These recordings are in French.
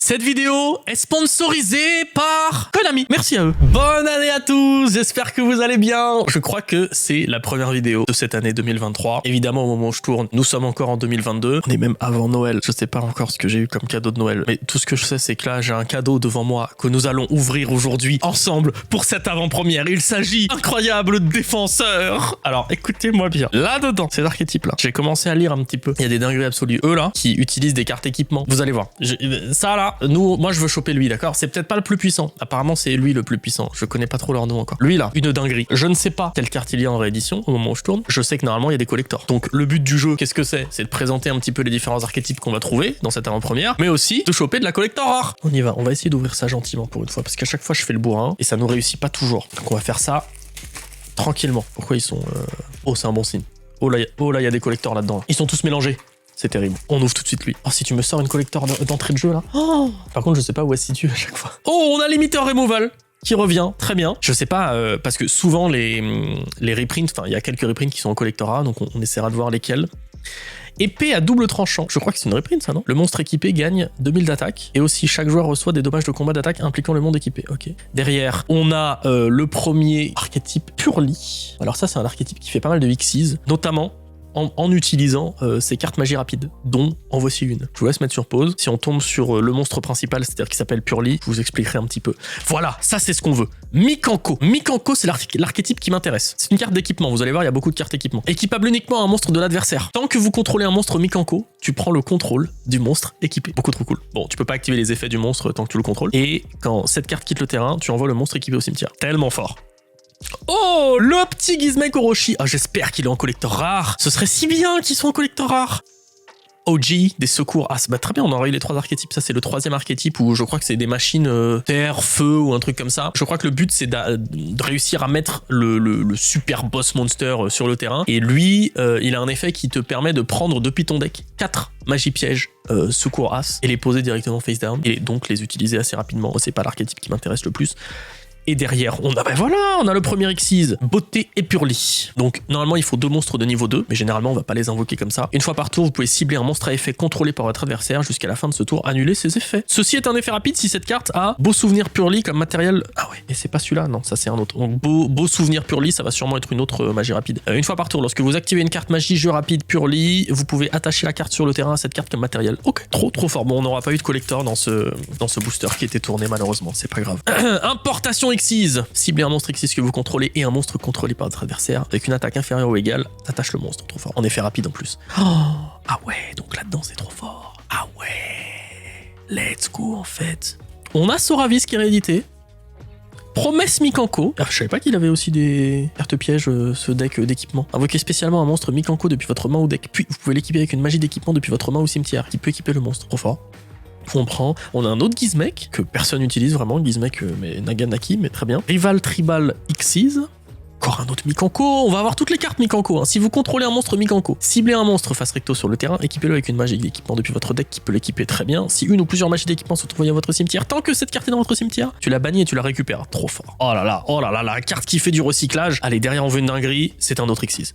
Cette vidéo est sponsorisée par Konami. Merci à eux. Bonne année à tous, j'espère que vous allez bien. Je crois que c'est la première vidéo de cette année 2023. Évidemment, au moment où je tourne, nous sommes encore en 2022. On est même avant Noël. Je sais pas encore ce que j'ai eu comme cadeau de Noël. Mais tout ce que je sais, c'est que là, j'ai un cadeau devant moi que nous allons ouvrir aujourd'hui ensemble pour cette avant-première. Il s'agit incroyable défenseur. Alors, écoutez-moi bien. Là-dedans, ces archétypes-là, j'ai commencé à lire un petit peu. Il y a des dingueries absolues. Eux, là, qui utilisent des cartes équipement. Vous allez voir. Ça, là, moi, je veux choper lui, d'accord? C'est peut-être pas le plus puissant. Apparemment, c'est lui le plus puissant. Je connais pas trop leur nom encore. Lui, là, une dinguerie. Je ne sais pas quelle carte il y a en réédition au moment où je tourne. Je sais que normalement, il y a des collectors. Donc, le but du jeu, qu'est-ce que c'est? C'est de présenter un petit peu les différents archétypes qu'on va trouver dans cette avant-première, mais aussi de choper de la collector rare. On y va. On va essayer d'ouvrir ça gentiment pour une fois, parce qu'à chaque fois, je fais le bourrin et ça nous réussit pas toujours. Donc, on va faire ça tranquillement. Pourquoi ils sont... Oh, c'est un bon signe. Oh là, il y a des collectors là-dedans. Ils sont tous mélangés. C'est terrible. On ouvre tout de suite lui. Oh, si tu me sors une collector d'entrée de jeu là. Oh, par contre, je sais pas où elle se situe à chaque fois. Oh, on a Limiter Removal qui revient. Très bien. Je sais pas, parce que souvent les reprints, enfin, il y a quelques reprints qui sont en collectorat, donc on essaiera de voir lesquels. Épée à double tranchant. Je crois que c'est une reprint, ça, non? Le monstre équipé gagne 2000 d'attaque. Et aussi, chaque joueur reçoit des dommages de combat d'attaque impliquant le monde équipé. Ok. Derrière, on a le premier archétype Purely. Alors ça, c'est un archétype qui fait pas mal de Xyz, notamment en utilisant ces cartes magie rapide, dont en voici une. Je vous laisse mettre sur pause. Si on tombe sur le monstre principal, c'est-à-dire qui s'appelle Purely, je vous expliquerai un petit peu. Voilà, ça c'est ce qu'on veut. Mikanko. Mikanko, c'est l'archétype qui m'intéresse. C'est une carte d'équipement, vous allez voir, il y a beaucoup de cartes d'équipement. Équipable uniquement à un monstre de l'adversaire. Tant que vous contrôlez un monstre Mikanko, tu prends le contrôle du monstre équipé. Beaucoup trop cool. Bon, tu peux pas activer les effets du monstre tant que tu le contrôles. Et quand cette carte quitte le terrain, tu envoies le monstre équipé au cimetière. Tellement fort. Oh, le petit Gizmek Orochi. Ah, j'espère qu'il est en collector rare. Ce serait si bien qu'il soit en collector rare. OG, des secours. Ah, bah très bien, on aurait eu les trois archétypes. Ça, c'est le troisième archétype où je crois que c'est des machines terre, feu ou un truc comme ça. Je crois que le but, c'est de réussir à mettre le super boss monster sur le terrain. Et lui, il a un effet qui te permet de prendre depuis ton deck 4 magie piège secours as et les poser directement face down. Et donc les utiliser assez rapidement. C'est pas l'archétype qui m'intéresse le plus. Et derrière, on a, ben voilà, on a le premier Xyz, Beauté et Purely. Donc, normalement, il faut 2 monstres de niveau 2, mais généralement, on va pas les invoquer comme ça. Une fois par tour, vous pouvez cibler un monstre à effet contrôlé par votre adversaire jusqu'à la fin de ce tour, annuler ses effets. Ceci est un effet rapide si cette carte a Beau Souvenir Purely comme matériel. Ah ouais, et c'est pas celui-là, non, ça c'est un autre. Donc, Beau Souvenir Purely, ça va sûrement être une autre magie rapide. Une fois par tour, lorsque vous activez une carte magie jeu rapide Purely, vous pouvez attacher la carte sur le terrain à cette carte comme matériel. Ok, trop fort. Bon, on n'aura pas eu de collector dans ce booster qui était tourné, malheureusement, c'est pas grave. Importation Xyz. Un monstre Xyz que vous contrôlez et un monstre contrôlé par votre adversaire avec une attaque inférieure ou égale, t'attaches le monstre, trop fort. En effet rapide en plus. Oh, ah ouais, donc là-dedans c'est trop fort. Ah ouais, let's go en fait. On a Soravis qui est réédité. Promesse Mikanko. Alors, je savais pas qu'il avait aussi des cartes pièges, ce deck d'équipement. Invoquez spécialement un monstre Mikanko depuis votre main ou deck, puis vous pouvez l'équiper avec une magie d'équipement depuis votre main ou cimetière qui peut équiper le monstre. Trop fort. On prend, on a un autre Gizmek que personne n'utilise vraiment, Gizmek mais Naganaki, mais très bien. Rival Tribal Xyz. Encore un autre Mikanko, on va avoir toutes les cartes Mikanko. Hein. Si vous contrôlez un monstre Mikanko, ciblez un monstre face recto sur le terrain, équipez-le avec une magie d'équipement depuis votre deck qui peut l'équiper très bien. Si une ou plusieurs magies d'équipement se trouvent à votre cimetière, tant que cette carte est dans votre cimetière, tu la bannis et tu la récupères. Trop fort. Oh là là, la carte qui fait du recyclage. Allez, derrière on veut une dinguerie, c'est un autre Xyz.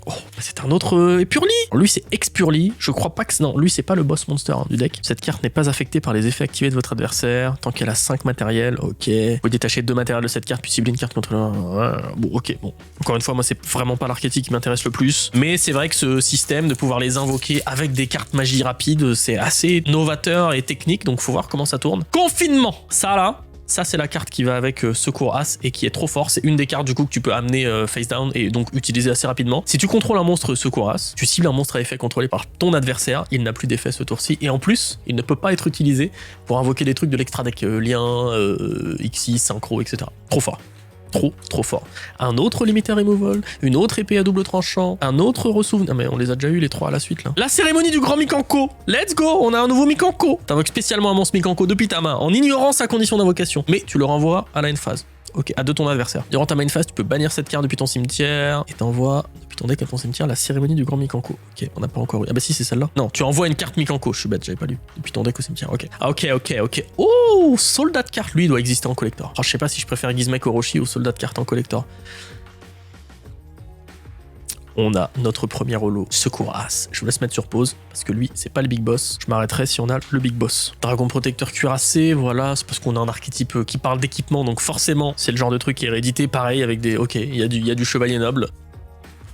Oh, c'est un autre Purely. Lui c'est ex-Purely, je crois pas que... Non, lui c'est pas le boss monster du deck. Cette carte n'est pas affectée par les effets activés de votre adversaire, tant qu'elle a 5 matériels, ok. Vous détachez 2 matériels de cette carte, puis cibler une carte contre bon, ok, bon. Encore une fois, moi c'est vraiment pas l'archétype qui m'intéresse le plus, mais c'est vrai que ce système de pouvoir les invoquer avec des cartes magie rapides, c'est assez novateur et technique, donc faut voir comment ça tourne. Confinement, ça là, ça c'est la carte qui va avec Secours As et qui est trop fort. C'est une des cartes du coup que tu peux amener face down et donc utiliser assez rapidement. Si tu contrôles un monstre Secours As, tu cibles un monstre à effet contrôlé par ton adversaire, il n'a plus d'effet ce tour-ci et en plus il ne peut pas être utilisé pour invoquer des trucs de l'extra deck, lien, Xyz, synchro, etc. Trop fort. Trop fort. Un autre Limiter Removal, une autre épée à double tranchant, un autre ressouvenir. Ah mais on les a déjà eu les 3 à la suite là. La cérémonie du grand Mikanko. Let's go, on a un nouveau Mikanko. T'invoques spécialement un monstre Mikanko depuis ta main en ignorant sa condition d'invocation. Mais tu le renvoies à la end phase. Ok, à de ton adversaire. Durant ta main phase, tu peux bannir cette carte depuis ton cimetière et t'envoies depuis ton deck à ton cimetière la cérémonie du grand Mikanko. Ok, on n'a pas encore eu. Ah bah si, c'est celle-là. Non, tu envoies une carte Mikanko. Je suis bête, j'avais pas lu. Depuis ton deck au cimetière. Ok. Ah, ok. Oh, soldat de carte, lui, il doit exister en collector. Alors, je sais pas si je préfère Gizmek Orochi ou soldat de carte en collector. on a notre premier holo, Secours As. Je vous laisse mettre sur pause, parce que lui, c'est pas le big boss. Je m'arrêterai si on a le big boss. Dragon Protecteur cuirassé, voilà, c'est parce qu'on a un archétype qui parle d'équipement, donc forcément, c'est le genre de truc qui est hérédité, pareil, avec des... Ok, il y a du chevalier noble.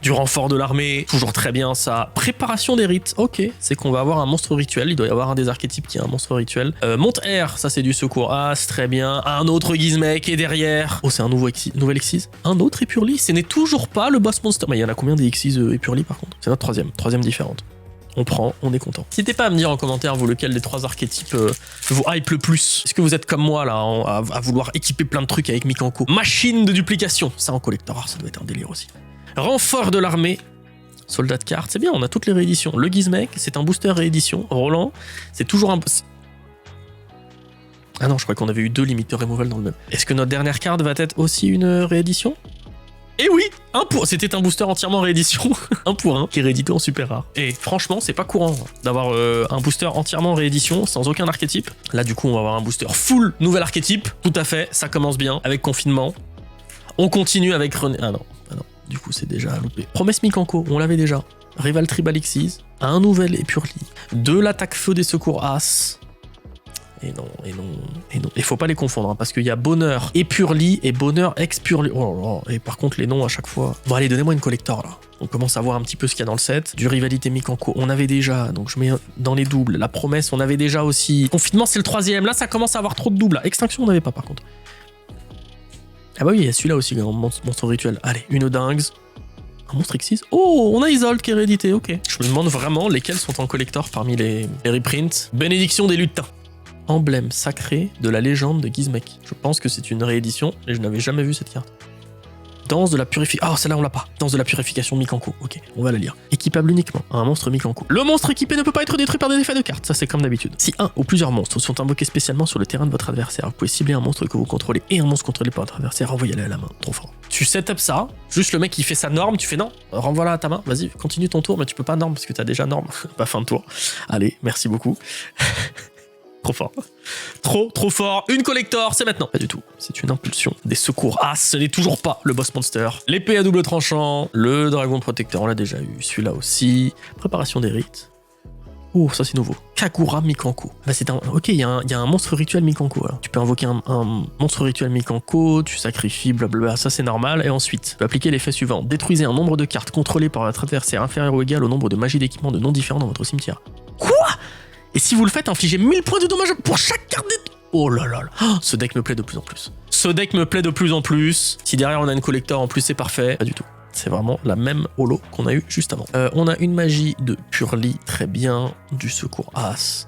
Du renfort de l'armée, toujours très bien ça. Préparation des rites, ok, c'est qu'on va avoir un monstre rituel, il doit y avoir un des archétypes qui a un monstre rituel. Monte Air, ça c'est du Secours As, très bien. Un autre Gizmek est derrière. Oh, c'est un nouvel Exis. Un autre Epurli, ce n'est toujours pas le boss monster. Mais il y en a combien des Exis Epurli par contre? C'est notre troisième différente. On prend, on est content. N'hésitez pas à me dire en commentaire, vous, lequel des 3 archétypes vous hype le plus. Est-ce que vous êtes comme moi, là, à vouloir équiper plein de trucs avec Mikanko? Machine de duplication, ça en collector, ça doit être un délire aussi. Renfort de l'armée, soldat de carte, c'est bien, on a toutes les rééditions. Le Gizmek, c'est un booster réédition. Roland, c'est toujours un... Ah non, je crois qu'on avait eu 2 limiteurs removal dans le même. Est-ce que notre dernière carte va être aussi une réédition? Eh oui, c'était un booster entièrement réédition, 1 pour 1, qui est réédité en super rare. Et franchement, c'est pas courant d'avoir un booster entièrement réédition, sans aucun archétype. Là, du coup, on va avoir un booster full nouvel archétype. Tout à fait, ça commence bien, avec confinement. On continue avec René... Ah non. Du coup, c'est déjà loupé. Promesse Mikanko, on l'avait déjà. Rival Tribal Exis, un nouvel Epurli, de l'attaque feu des Secours As. Et non. Il faut pas les confondre, hein, parce qu'il y a Bonheur Epurli et Bonheur Expurli. Oh là là, et par contre, les noms à chaque fois. Bon, allez, donnez-moi une collector, là. On commence à voir un petit peu ce qu'il y a dans le set. Du Rivalité Mikanko, on avait déjà, donc je mets dans les doubles. La promesse, on avait déjà aussi. Confinement, c'est le 3e. Là, ça commence à avoir trop de doubles. Extinction, on n'avait pas, par contre. Ah bah oui, il y a celui-là aussi, monstre rituel. Allez, une dingue. Un monstre Exis. Oh, on a Isolde qui est réédité, ok. Je me demande vraiment lesquels sont en collector parmi les reprints. Bénédiction des lutins. Emblème sacré de la légende de Gizmek. Je pense que c'est une réédition, et je n'avais jamais vu cette carte. Danse de la purification. Ah, celle-là, on l'a pas. Danse de la purification Mikanko. Ok, on va la lire. Équipable uniquement à un monstre Mikanko. Le monstre équipé ne peut pas être détruit par des effets de cartes. Ça, c'est comme d'habitude. Si un ou plusieurs monstres sont invoqués spécialement sur le terrain de votre adversaire, vous pouvez cibler un monstre que vous contrôlez et un monstre contrôlé par votre adversaire, envoyez-le à la main. Trop fort. Tu setup ça, juste le mec qui fait sa norme, tu fais non, renvoie-la à ta main, vas-y, continue ton tour, mais tu peux pas norme parce que t'as déjà norme. Pas fin de tour. Allez, merci beaucoup. Trop fort. Trop fort. Une collector, c'est maintenant. Pas du tout. C'est une impulsion. Des Secours As, ce n'est toujours pas le boss monster. L'épée à double tranchant. Le Dragon Protecteur, on l'a déjà eu. Celui-là aussi. Préparation des rites. Oh, ça c'est nouveau. Kagura Mikanko. Bah, c'est un... Ok, il y a un monstre rituel Mikanko. Alors. Tu peux invoquer un monstre rituel Mikanko, tu sacrifies, blablabla, ça c'est normal. Et ensuite, tu peux appliquer l'effet suivant. Détruisez un nombre de cartes contrôlées par votre adversaire inférieur ou égal au nombre de magies d'équipement de noms différents dans votre cimetière. Quoi? Et si vous le faites, infligez 1000 points de dommages pour chaque carte des... Oh là là là. Oh, ce deck me plaît de plus en plus. Ce deck me plaît de plus en plus. Si derrière on a une collector en plus, c'est parfait. Pas du tout. C'est vraiment la même holo qu'on a eu juste avant. On a une magie de Purli, très bien. Du Secours As.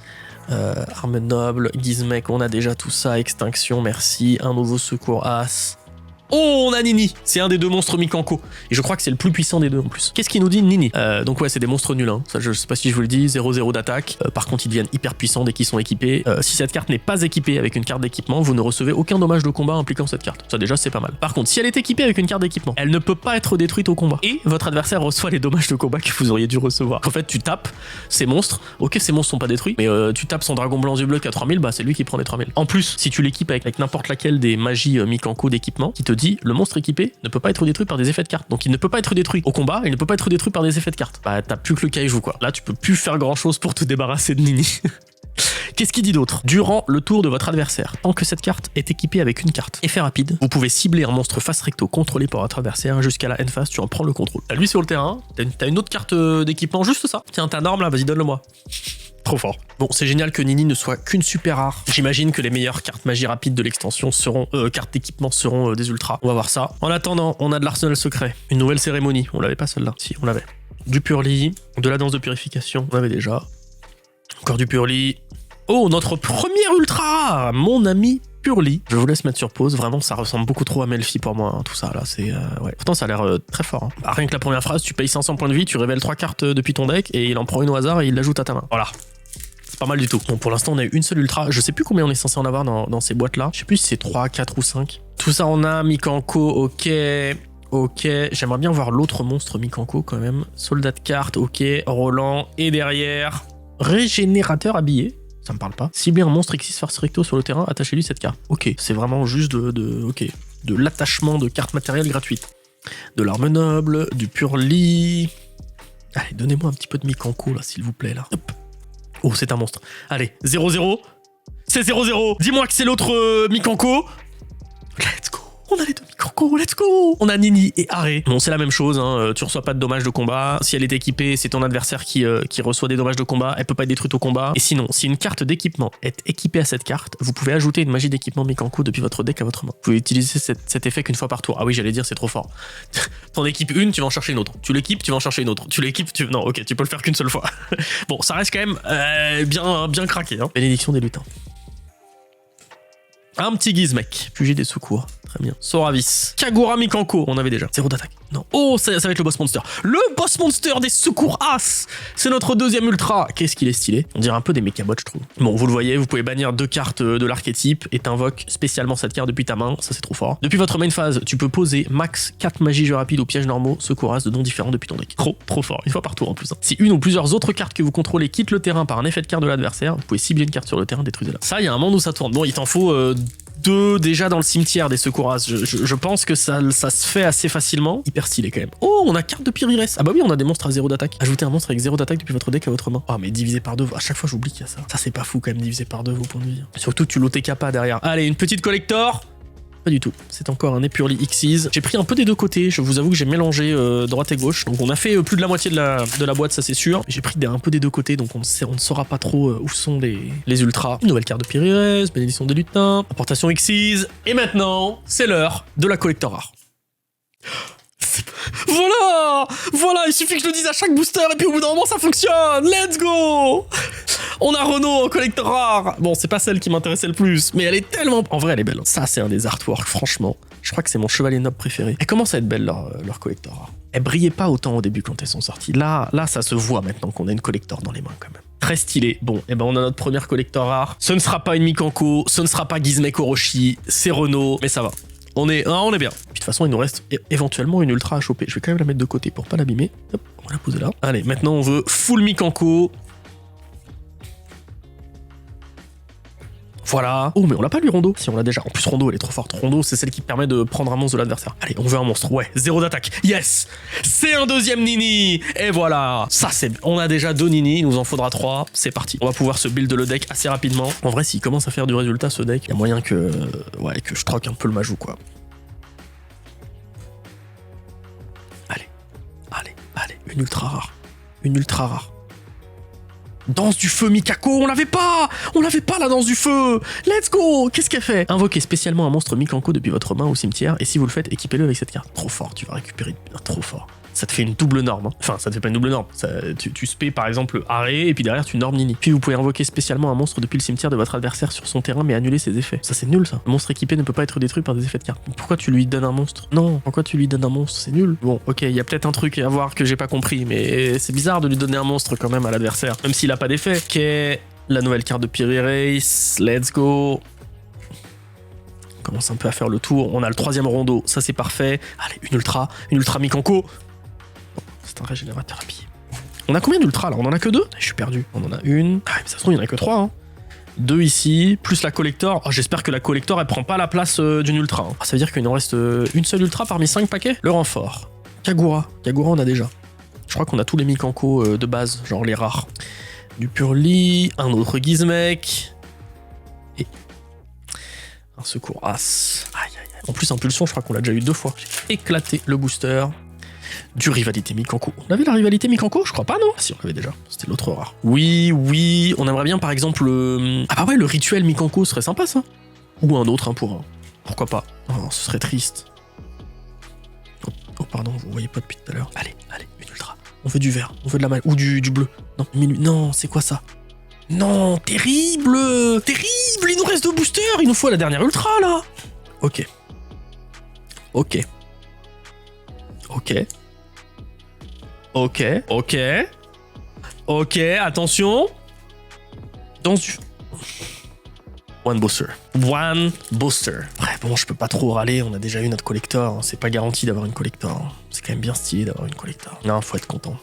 Arme noble, Gizmek, on a déjà tout ça. Extinction, merci. Un nouveau Secours As. Oh, on a Nini. C'est un des 2 monstres Mikanko. Et je crois que c'est le plus puissant des 2 en plus. Qu'est-ce qu'il nous dit, Nini? Donc ouais, c'est des monstres nuls. Hein. Ça, je sais pas si je vous le dis. 0-0 d'attaque. Par contre, ils deviennent hyper puissants dès qu'ils sont équipés. Si cette carte n'est pas équipée avec une carte d'équipement, vous ne recevez aucun dommage de combat impliquant cette carte. Ça déjà, c'est pas mal. Par contre, si elle est équipée avec une carte d'équipement, elle ne peut pas être détruite au combat. Et votre adversaire reçoit les dommages de combat que vous auriez dû recevoir. En fait, tu tapes ces monstres. Ok, ces monstres sont pas détruits, mais tu tapes son dragon blanc yeux bleus qui a 3000, bah c'est lui qui prend les 3000. En plus, si tu l'équipes avec n'importe laquelle des magies Mikanko d'équipement, qui te dit le monstre équipé ne peut pas être détruit par des effets de cartes. Donc il ne peut pas être détruit au combat, il ne peut pas être détruit par des effets de cartes. Bah t'as plus que le kaiju quoi. Là tu peux plus faire grand chose pour te débarrasser de Nini. Qu'est-ce qu'il dit d'autre? Durant le tour de votre adversaire, tant que cette carte est équipée avec une carte effet rapide, vous pouvez cibler un monstre face recto contrôlé par votre adversaire jusqu'à la end phase, tu en prends le contrôle. T'as lui sur le terrain, t'as une autre carte d'équipement, juste ça. Tiens, ta norme là, vas-y donne-le-moi. Trop fort. Bon, c'est génial que Nini ne soit qu'une super rare. J'imagine que les meilleures cartes magie rapide de l'extension seront... cartes d'équipement seront des ultras. On va voir ça. En attendant, on a de l'arsenal secret. Une nouvelle cérémonie. On l'avait pas celle-là? Si, on l'avait. Du Purli. De la danse de purification. On avait déjà. Encore du Purli. Oh, notre première ultra! Mon ami Purli. Je vous laisse mettre sur pause. Vraiment, ça ressemble beaucoup trop à Melfi pour moi, hein, tout ça. Là, c'est... ouais. Pourtant, ça a l'air très fort. Hein. Bah, rien que la première phrase, tu payes 500 points de vie, tu révèles 3 cartes depuis ton deck, et il en prend une au hasard et il l'ajoute à ta main. Voilà. C'est pas mal du tout. Bon, pour l'instant, on a eu une seule ultra. Je sais plus combien on est censé en avoir dans ces boîtes-là. Je sais plus si c'est 3, 4 ou 5. Tout ça, on a Mikanko, ok. Ok, j'aimerais bien voir l'autre monstre Mikanko quand même. Soldat de carte, ok. Roland, et derrière... Régénérateur habillé. Ça me parle pas. Cibler un monstre Exis Force Recto sur le terrain, attachez-lui cette carte. Ok, c'est vraiment juste de l'attachement de cartes matérielles gratuites. De l'arme noble, du purli. Allez, donnez-moi un petit peu de Mikanko, là, s'il vous plaît, là. Hop. Oh, c'est un monstre. Allez, 0-0. C'est 0-0. Dis-moi que c'est l'autre Mikanko. Let's go. On a les deux Mikanko, let's go. On a Nini et Are. Bon, c'est la même chose, hein. Tu reçois pas de dommages de combat. Si elle est équipée, c'est ton adversaire qui reçoit des dommages de combat. Elle peut pas être détruite au combat. Et sinon, si une carte d'équipement est équipée à cette carte, vous pouvez ajouter une magie d'équipement Mikanko depuis votre deck à votre main. Vous pouvez utiliser cet effet qu'une fois par tour. Ah oui, j'allais dire, c'est trop fort. T'en équipes une, tu vas en chercher une autre. Tu l'équipes, tu vas en chercher une autre. Tu l'équipes, Non, ok, tu peux le faire qu'une seule fois. Bon, ça reste quand même bien craqué, hein. Bénédiction des lutins. Un petit Gizmek. Puget des secours. Très bien. Soravis. Kagura Mikanko. On avait déjà. 0 d'attaque. Non. Oh, ça va être le boss monster. Le boss monster des secours as. C'est notre deuxième ultra. Qu'est-ce qu'il est stylé. On dirait un peu des mechabots, je trouve. Bon, vous le voyez, vous pouvez bannir 2 cartes de l'archétype et t'invoques spécialement cette carte depuis ta main. Ça, c'est trop fort. Depuis votre main phase, tu peux poser max 4 magies jeux rapides ou pièges normaux secours as de noms différents depuis ton deck. Trop fort. Une fois par tour en plus. Hein. Si une ou plusieurs autres cartes que vous contrôlez quittent le terrain par un effet de carte de l'adversaire, vous pouvez cibler une carte sur le terrain, détruisez-la. Ça, il y a un monde où ça tourne. Bon, il t'en faut 2 déjà dans le cimetière des secours. Je pense que ça se fait assez facilement. Hyper stylé quand même. Oh, on a carte de Pyrires. Ah bah oui, on a des monstres à 0 d'attaque. Ajoutez un monstre avec 0 d'attaque depuis votre deck à votre main. Ah, mais divisé par 2. À chaque fois, j'oublie qu'il y a ça. Ça, c'est pas fou quand même, divisé par 2 vos points de vie. Surtout, tu l'OTK pas derrière. Allez, une petite collector. Pas du tout, c'est encore un Epurli Xyz. J'ai pris un peu des deux côtés, je vous avoue que j'ai mélangé droite et gauche. Donc on a fait plus de la moitié de la boîte, ça c'est sûr. J'ai pris un peu des deux côtés, donc on ne saura pas trop où sont les ultras. Une nouvelle carte de Pyrires, bénédiction des lutins, importation Xyz. Et maintenant, c'est l'heure de la collector rare. Voilà, il suffit que je le dise à chaque booster et puis au bout d'un moment ça fonctionne. Let's go. On a Renault en collector rare. Bon, c'est pas celle qui m'intéressait le plus, mais elle est tellement... En vrai, elle est belle. Ça, c'est un des artworks, franchement. Je crois que c'est mon chevalier noble préféré. Elle commence à être belle, leur collector rare. Elle brillait pas autant au début quand elles sont sorties. Là, ça se voit maintenant qu'on a une collector dans les mains quand même. Très stylé. Bon, et ben on a notre première collector rare. Ce ne sera pas une Mikanko, ce ne sera pas Gizmek Orochi, c'est Renault, mais ça va. On est bien. Puis de toute façon, il nous reste éventuellement une ultra à choper. Je vais quand même la mettre de côté pour pas l'abîmer. Hop, on va la poser là. Allez, maintenant on veut full Mikanko. Voilà. Oh, mais on l'a pas lui, Rondo. Si, on l'a déjà. En plus, Rondo, elle est trop forte. Rondo, c'est celle qui permet de prendre un monstre de l'adversaire. Allez, on veut un monstre. Ouais, 0 d'attaque. Yes. C'est un deuxième Nini. Et voilà. Ça, c'est... On a déjà 2 Nini. Il nous en faudra 3. C'est parti. On va pouvoir se build le deck assez rapidement. En vrai, s'il commence à faire du résultat, ce deck, il y a moyen que... Ouais, que je troque un peu le Majou, quoi. Allez. Une ultra rare. Danse du feu Mikako, on l'avait pas la danse du feu. Let's go. Qu'est-ce qu'elle fait? Invoquez spécialement un monstre Mikanko depuis votre main au cimetière, et si vous le faites, équipez-le avec cette carte. Trop fort, tu vas récupérer trop fort. Ça te fait une double norme. Hein. Enfin, ça te fait pas une double norme. Tu spé par exemple Are, et puis derrière tu normes Nini. Puis vous pouvez invoquer spécialement un monstre depuis le cimetière de votre adversaire sur son terrain, mais annuler ses effets. Ça c'est nul ça. Le monstre équipé ne peut pas être détruit par des effets de carte. Pourquoi tu lui donnes un monstre? Non, pourquoi tu lui donnes un monstre? C'est nul. Bon, ok, il y a peut-être un truc à voir que j'ai pas compris, mais c'est bizarre de lui donner un monstre quand même à l'adversaire, même s'il a pas d'effet. Ok, la nouvelle carte de Pyrires, let's go. On commence un peu à faire le tour. On a le 3e Rondo, ça c'est parfait. Allez, une ultra Mikanko. C'est un régénérateur à pied. On a combien d'ultras là? On en a que 2? Je suis perdu. On en a une. Ah, mais ça se trouve, il n'y en a que 3. Hein. 2 ici, plus la collector. Oh, j'espère que la collector, elle prend pas la place d'une ultra. Hein. Ah, ça veut dire qu'il en reste une seule ultra parmi 5 paquets? Le renfort. Kagura, on a déjà. Je crois qu'on a tous les Mikanko de base, genre les rares. Du Purli, un autre Gizmek. Et un secours as. Aïe. En plus, impulsion, je crois qu'on l'a déjà eu 2 fois. J'ai éclaté le booster. Du rivalité Mikanko. On avait la rivalité Mikanko? Je crois pas, non? Si, on l'avait déjà. C'était l'autre rare. Oui. On aimerait bien, par exemple, Ah bah ouais, le rituel Mikanko serait sympa, ça. Ou un autre, 1 pour 1. Pourquoi pas? Oh, ce serait triste. Oh, pardon, vous voyez pas depuis tout à l'heure. Allez, une ultra. On veut du vert, on veut de la maille. Ou du bleu. Non, c'est quoi ça? Non, terrible! Il nous reste 2 boosters! Il nous faut la dernière ultra, là! Ok, attention. Danse du... One booster. Ouais, bon, je peux pas trop râler, on a déjà eu notre collector. Hein. C'est pas garanti d'avoir une collector. Hein. C'est quand même bien stylé d'avoir une collector. Non, faut être content.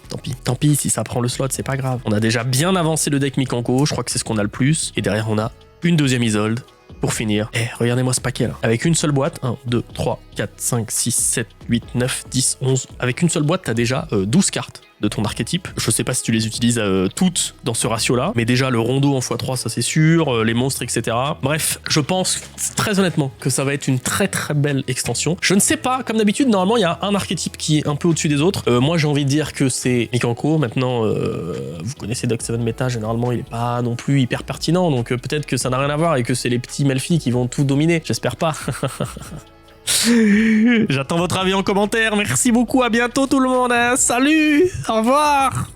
Tant pis, si ça prend le slot, c'est pas grave. On a déjà bien avancé le deck Mikanko, je crois que c'est ce qu'on a le plus. Et derrière, on a une deuxième Isolde. pour finir, regardez-moi ce paquet là. Avec une seule boîte, 1, 2, 3, 4, 5, 6, 7, 8, 9, 10, 11. Avec une seule boîte, t'as déjà 12 cartes de ton archétype. Je sais pas si tu les utilises toutes dans ce ratio-là, mais déjà le rondo en x3, ça c'est sûr, les monstres, etc. Bref, je pense très honnêtement que ça va être une très très belle extension. Je ne sais pas, comme d'habitude, normalement il y a un archétype qui est un peu au-dessus des autres. Moi j'ai envie de dire que c'est Mikanko. Maintenant, vous connaissez Doc 7 Meta, généralement il est pas non plus hyper pertinent, donc peut-être que ça n'a rien à voir et que c'est les petits Melfi qui vont tout dominer. J'espère pas. J'attends votre avis en commentaire. Merci beaucoup, à bientôt tout le monde. Salut, au revoir.